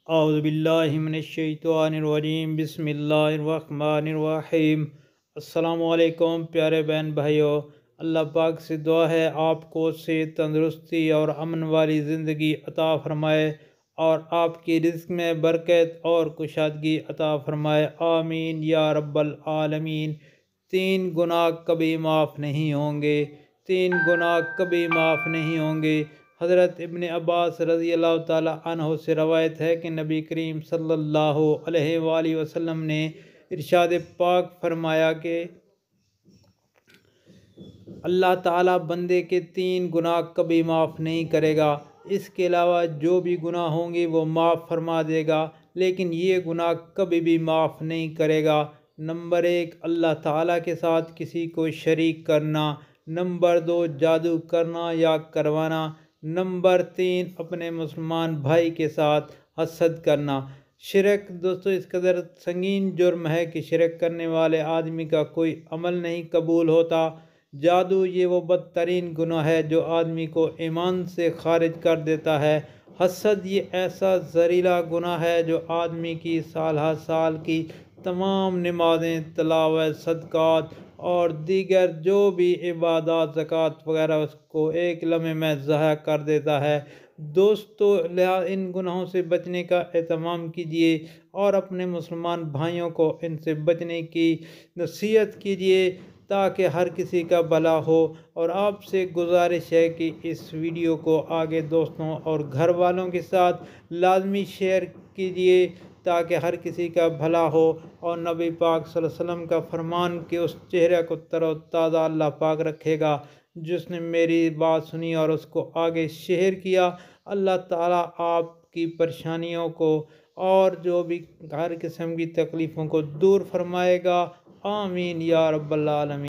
औज़ुबिल्लाहिमिनश्शैतानिर्रजीम बिस्मिल्लाहिर्रहमानिर्रहीम। अस्सलामुअलैकुम प्यारे बहन भाइयों, अल्लाह पाक से दुआ है आपको सेहत, तंदुरुस्ती और अमन वाली ज़िंदगी अता फ़रमाए और आपकी रिज़्क़ में बरकत और कुशादगी अता फ़रमाए। आमीन या रब्बल आलमीन। तीन गुनाह कभी माफ़ नहीं होंगे, तीन गुनाह कभी माफ़ नहीं होंगे। हज़रत इब्न अब्बास रज़ी अल्लाह ताला अन्हो से रवायत है कि नबी करीम सल्लल्लाहु अलैहि वसल्लम ने इरशाद पाक फरमाया कि अल्लाह ताला बंदे के तीन गुनाह कभी माफ़ नहीं करेगा, इसके अलावा जो भी गुनाह होंगे वो माफ़ फरमा देगा, लेकिन ये गुनाह कभी भी माफ़ नहीं करेगा। नंबर एक, अल्लाह ताला के साथ किसी को शरीक करना। नंबर दो, जादू करना या करवाना। नंबर तीन, अपने मुसलमान भाई के साथ हसद करना। शिरक दोस्तों इस कदर संगीन जुर्म है कि शिरक करने वाले आदमी का कोई अमल नहीं कबूल होता। जादू ये वो बदतरीन गुनाह है जो आदमी को ईमान से खारिज कर देता है। हसद ये ऐसा जहरीला गुनाह है जो आदमी की साल हर साल की तमाम नमाज़ें, तिलावत, सदक़ात और दीगर जो भी इबादत, ज़कात वगैरह उसको एक लम्हे में ज़ाया कर देता है। दोस्तों लिहाजा इन गुनाहों से बचने का एहतमाम कीजिए और अपने मुसलमान भाइयों को इनसे बचने की नसीहत कीजिए ताकि हर किसी का भला हो। और आपसे गुजारिश है कि इस वीडियो को आगे दोस्तों और घर वालों के साथ लाजमी शेयर कीजिए ताकि हर किसी का भला हो। और नबी पाक सल्लल्लाहु अलैहि वसल्लम का फरमान कि उस चेहरे को तरोताज़ा अल्लाह पाक रखेगा जिसने मेरी बात सुनी और उसको आगे शेयर किया। अल्लाह ताला आपकी परेशानियों को और जो भी हर किस्म की तकलीफ़ों को दूर फरमाएगा। आमीन या रब्बल आलमीन।